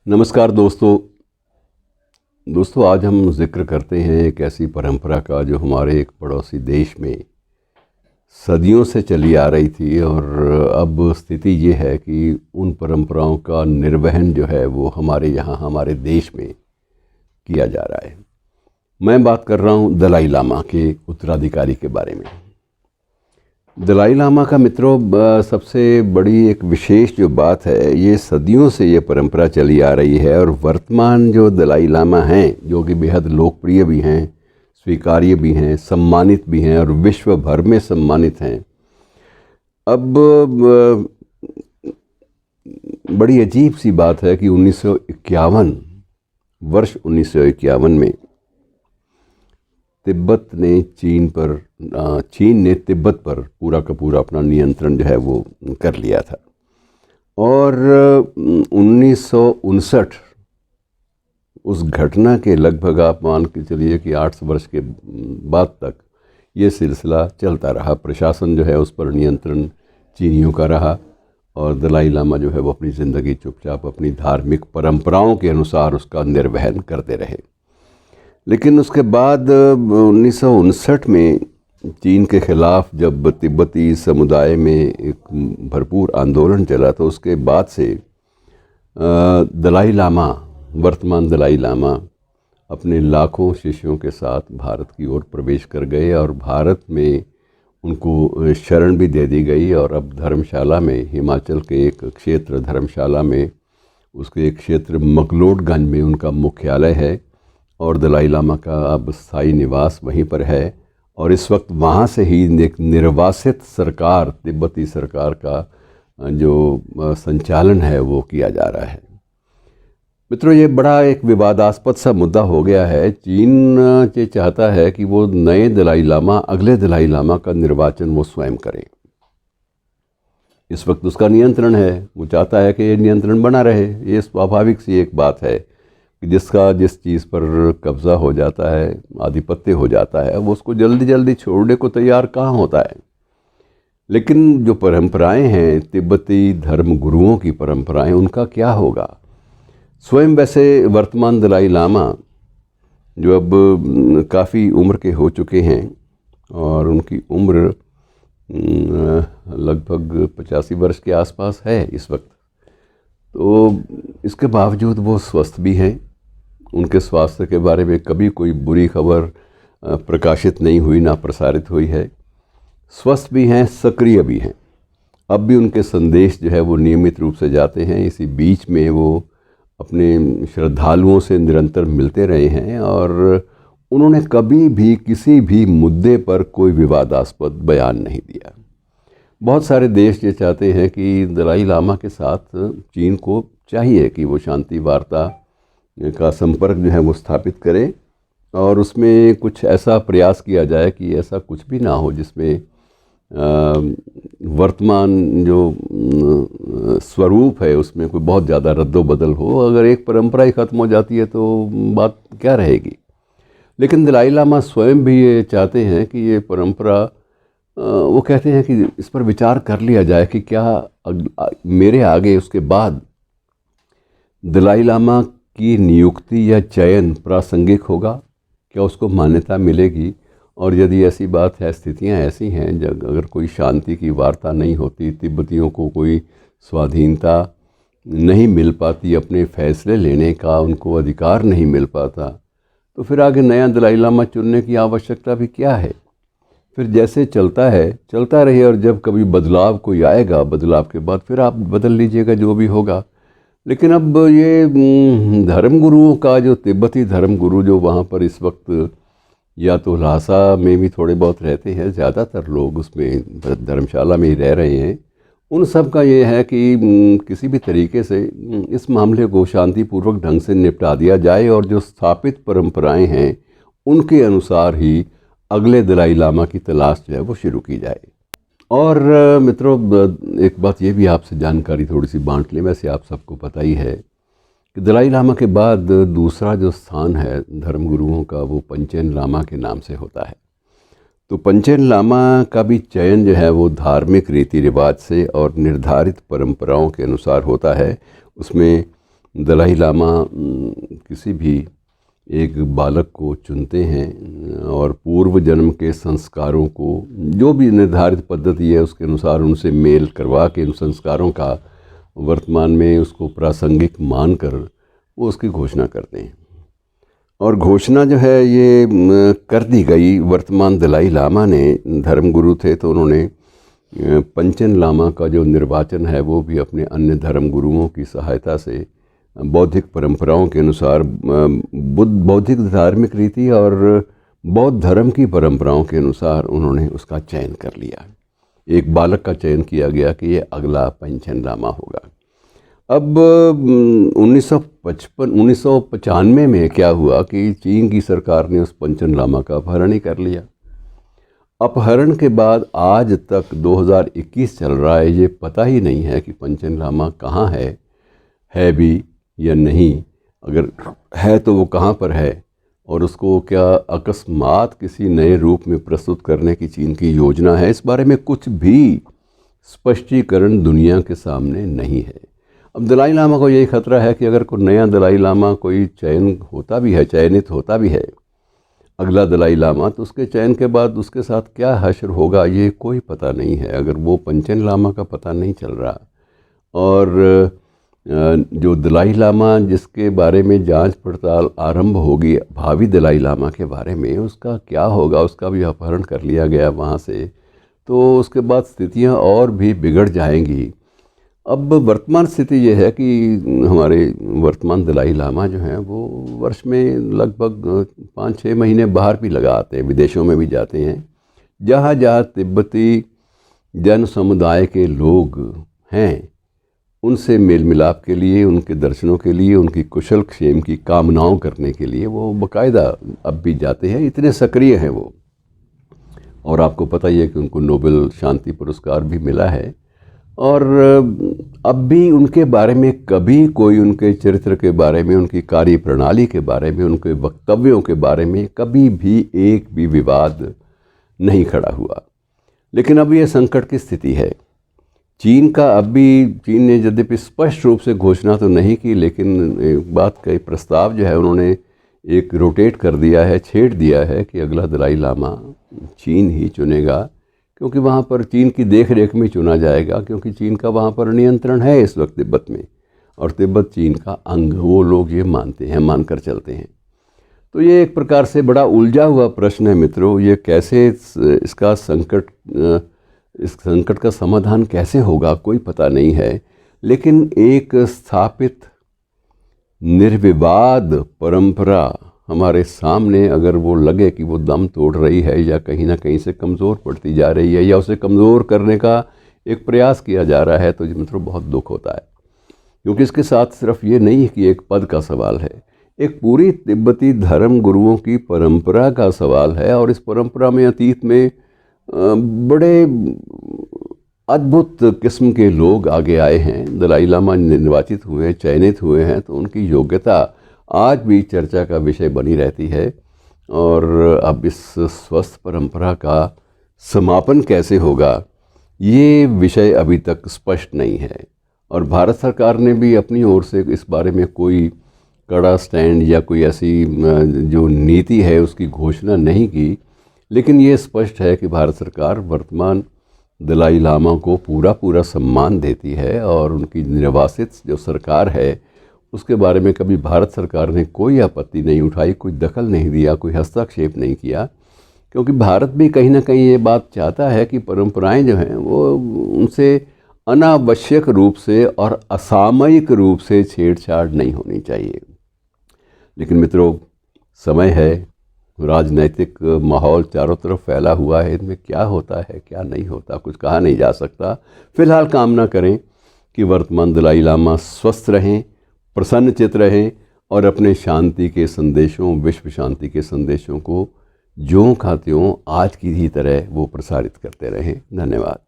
नमस्कार दोस्तों आज हम जिक्र करते हैं एक ऐसी परंपरा का जो हमारे एक पड़ोसी देश में सदियों से चली आ रही थी और अब स्थिति ये है कि उन परंपराओं का निर्वहन जो है वो हमारे यहाँ हमारे देश में किया जा रहा है। मैं बात कर रहा हूँ दलाई लामा के उत्तराधिकारी के बारे में। दलाई लामा का मित्रों सबसे बड़ी एक विशेष जो बात है, ये सदियों से ये परंपरा चली आ रही है और वर्तमान जो दलाई लामा हैं, जो कि बेहद लोकप्रिय भी हैं, स्वीकार्य भी हैं, सम्मानित भी हैं और विश्व भर में सम्मानित हैं। अब बड़ी अजीब सी बात है कि वर्ष 1951 में चीन ने तिब्बत पर पूरा का पूरा अपना नियंत्रण जो है वो कर लिया था और 1959 उस घटना के लगभग आप मान के चलिए कि 8 वर्ष के बाद तक ये सिलसिला चलता रहा। प्रशासन जो है उस पर नियंत्रण चीनियों का रहा और दलाई लामा जो है वो अपनी ज़िंदगी चुपचाप अपनी धार्मिक परंपराओं के अनुसार उसका निर्वहन करते रहे। लेकिन उसके बाद 1959 में चीन के ख़िलाफ़ जब तिब्बती समुदाय में एक भरपूर आंदोलन चला तो उसके बाद से वर्तमान दलाई लामा अपने लाखों शिष्यों के साथ भारत की ओर प्रवेश कर गए और भारत में उनको शरण भी दे दी गई और अब धर्मशाला में, हिमाचल के एक क्षेत्र धर्मशाला में, उसके एक क्षेत्र मकलोडगंज में उनका मुख्यालय है और दलाई लामा का अब स्थायी निवास वहीं पर है और इस वक्त वहाँ से ही एक निर्वासित सरकार, तिब्बती सरकार का जो संचालन है वो किया जा रहा है। मित्रों, ये बड़ा एक विवादास्पद सा मुद्दा हो गया है। चीन ये चाहता है कि वो अगले दलाई लामा का निर्वाचन वो स्वयं करें। इस वक्त उसका नियंत्रण है, वो चाहता है कि ये नियंत्रण बना रहे। ये स्वाभाविक सी एक बात है कि जिस चीज़ पर कब्ज़ा हो जाता है, आधिपत्य हो जाता है, वो उसको जल्दी जल्दी छोड़ने को तैयार कहाँ होता है। लेकिन जो परंपराएं हैं, तिब्बती धर्म गुरुओं की परंपराएं, उनका क्या होगा। स्वयं वैसे वर्तमान दलाई लामा जो अब काफ़ी उम्र के हो चुके हैं और उनकी उम्र लगभग 85 वर्ष के आसपास है इस वक्त, तो इसके बावजूद वो स्वस्थ भी हैं। उनके स्वास्थ्य के बारे में कभी कोई बुरी खबर प्रकाशित नहीं हुई, ना प्रसारित हुई है। स्वस्थ भी हैं, सक्रिय भी हैं। अब भी उनके संदेश जो है वो नियमित रूप से जाते हैं। इसी बीच में वो अपने श्रद्धालुओं से निरंतर मिलते रहे हैं और उन्होंने कभी भी किसी भी मुद्दे पर कोई विवादास्पद बयान नहीं दिया। बहुत सारे देश ये चाहते हैं कि दलाई लामा के साथ चीन को चाहिए कि वो शांति वार्ता का संपर्क जो है वो स्थापित करे और उसमें कुछ ऐसा प्रयास किया जाए कि ऐसा कुछ भी ना हो जिसमें वर्तमान जो स्वरूप है उसमें कोई बहुत ज़्यादा रद्दोबदल हो। अगर एक परंपरा ही ख़त्म हो जाती है तो बात क्या रहेगी। लेकिन दलाई लामा स्वयं भी ये चाहते हैं कि ये परंपरा, वो कहते हैं कि इस पर विचार कर लिया जाए कि क्या मेरे आगे उसके बाद दलाई लामा की नियुक्ति या चयन प्रासंगिक होगा, क्या उसको मान्यता मिलेगी। और यदि ऐसी बात है, स्थितियां ऐसी हैं जब अगर कोई शांति की वार्ता नहीं होती, तिब्बतियों को कोई स्वाधीनता नहीं मिल पाती, अपने फैसले लेने का उनको अधिकार नहीं मिल पाता, तो फिर आगे नया दलाई लामा चुनने की आवश्यकता भी क्या है। फिर जैसे चलता है चलता रहे और जब कभी बदलाव कोई आएगा, बदलाव के बाद फिर आप बदल लीजिएगा जो भी होगा। लेकिन अब ये धर्मगुरुओं का जो तिब्बती धर्मगुरु जो वहाँ पर इस वक्त या तो ल्हासा में भी थोड़े बहुत रहते हैं, ज़्यादातर लोग उसमें धर्मशाला में ही रह रहे हैं, उन सब का ये है कि किसी भी तरीके से इस मामले को शांतिपूर्वक ढंग से निपटा दिया जाए और जो स्थापित परंपराएं हैं उनके अनुसार ही अगले दलाई लामा की तलाश जो है वो शुरू की जाए। और मित्रों, एक बात ये भी आपसे जानकारी थोड़ी सी बांट लें। वैसे आप सबको पता ही है कि दलाई लामा के बाद दूसरा जो स्थान है धर्मगुरुओं का वो पंचेन लामा के नाम से होता है। तो पंचेन लामा का भी चयन जो है वो धार्मिक रीति रिवाज से और निर्धारित परंपराओं के अनुसार होता है। उसमें दलाई लामा किसी भी एक बालक को चुनते हैं और पूर्व जन्म के संस्कारों को, जो भी निर्धारित पद्धति है उसके अनुसार उनसे मेल करवा के उन संस्कारों का वर्तमान में उसको प्रासंगिक मानकर वो उसकी घोषणा करते हैं। और घोषणा जो है ये कर दी गई। वर्तमान दलाई लामा ने, धर्मगुरु थे तो उन्होंने पंचन लामा का जो निर्वाचन है वो भी अपने अन्य धर्म गुरुओं की सहायता से बौद्धिक परंपराओं के अनुसार बौद्धिक धार्मिक रीति और बौद्ध धर्म की परंपराओं के अनुसार उन्होंने उसका चयन कर लिया। एक बालक का चयन किया गया कि ये अगला पंचन लामा होगा। अब 1995 में क्या हुआ कि चीन की सरकार ने उस पंचन लामा का अपहरण ही कर लिया। अपहरण के बाद आज तक 2021 चल रहा है, ये पता ही नहीं है कि पंचन लामा कहाँ है भी या नहीं, अगर है तो वो कहाँ पर है, और उसको क्या अकस्मात किसी नए रूप में प्रस्तुत करने की चीन की योजना है, इस बारे में कुछ भी स्पष्टीकरण दुनिया के सामने नहीं है। अब दलाई लामा को यही खतरा है कि अगर कोई नया दलाई लामा कोई चयनित होता भी है अगला दलाई लामा, तो उसके चयन के बाद उसके साथ क्या हश्र होगा ये कोई पता नहीं है। अगर वो पंचन लामा का पता नहीं चल रहा, और जो दलाई लामा जिसके बारे में जांच पड़ताल आरंभ होगी भावी दलाई लामा के बारे में, उसका क्या होगा, उसका भी अपहरण कर लिया गया वहाँ से, तो उसके बाद स्थितियाँ और भी बिगड़ जाएंगी। अब वर्तमान स्थिति ये है कि हमारे वर्तमान दलाई लामा जो हैं वो वर्ष में लगभग 5-6 महीने बाहर भी लगा आते हैं, विदेशों में भी जाते हैं। जहाँ जहाँ तिब्बती जन समुदाय के लोग हैं उनसे मेल मिलाप के लिए, उनके दर्शनों के लिए, उनकी कुशल क्षेम की कामनाओं करने के लिए वो बाकायदा अब भी जाते हैं। इतने सक्रिय हैं वो। और आपको पता ही है कि उनको नोबेल शांति पुरस्कार भी मिला है। और अब भी उनके बारे में कभी कोई उनके चरित्र के बारे में, उनकी कार्य प्रणाली के बारे में, उनके वक्तव्यों के बारे में कभी भी एक भी विवाद नहीं खड़ा हुआ। लेकिन अब ये संकट की स्थिति है। चीन ने यद्यपि स्पष्ट रूप से घोषणा तो नहीं की, लेकिन एक बात का प्रस्ताव जो है उन्होंने एक रोटेट कर दिया है, छेड़ दिया है कि अगला दलाई लामा चीन ही चुनेगा, क्योंकि वहाँ पर चीन की देख रेख में चुना जाएगा, क्योंकि चीन का वहाँ पर नियंत्रण है इस वक्त तिब्बत में, और तिब्बत चीन का अंग, वो लोग ये मानते हैं, मानकर चलते हैं। तो ये एक प्रकार से बड़ा उलझा हुआ प्रश्न है मित्रों। ये कैसे इस संकट का समाधान कैसे होगा कोई पता नहीं है। लेकिन एक स्थापित निर्विवाद परंपरा हमारे सामने अगर वो लगे कि वो दम तोड़ रही है या कहीं ना कहीं से कमज़ोर पड़ती जा रही है या उसे कमज़ोर करने का एक प्रयास किया जा रहा है, तो मित्रों बहुत दुख होता है। क्योंकि इसके साथ सिर्फ ये नहीं है कि एक पद का सवाल है, एक पूरी तिब्बती धर्म गुरुओं की परंपरा का सवाल है। और इस परंपरा में अतीत में बड़े अद्भुत किस्म के लोग आगे आए हैं। दलाई लामा निर्वाचित हुए, चयनित हुए हैं, तो उनकी योग्यता आज भी चर्चा का विषय बनी रहती है। और अब इस स्वस्थ परंपरा का समापन कैसे होगा ये विषय अभी तक स्पष्ट नहीं है। और भारत सरकार ने भी अपनी ओर से इस बारे में कोई कड़ा स्टैंड या कोई ऐसी जो नीति है उसकी घोषणा नहीं की। लेकिन ये स्पष्ट है कि भारत सरकार वर्तमान दलाई लामा को पूरा सम्मान देती है, और उनकी निर्वासित जो सरकार है उसके बारे में कभी भारत सरकार ने कोई आपत्ति नहीं उठाई, कोई दखल नहीं दिया, कोई हस्तक्षेप नहीं किया। क्योंकि भारत भी कहीं ना कहीं ये बात चाहता है कि परंपराएं जो हैं वो उनसे अनावश्यक रूप से और असामयिक रूप से छेड़छाड़ नहीं होनी चाहिए। लेकिन मित्रों, समय है, राजनैतिक माहौल चारों तरफ फैला हुआ है, इनमें क्या होता है क्या नहीं होता कुछ कहा नहीं जा सकता। फिलहाल कामना करें कि वर्तमान दलाई लामा स्वस्थ रहें, प्रसन्नचित्त रहें, और अपने शांति के संदेशों, विश्व शांति के संदेशों को ज्यों का त्यों आज की ही तरह वो प्रसारित करते रहें। धन्यवाद।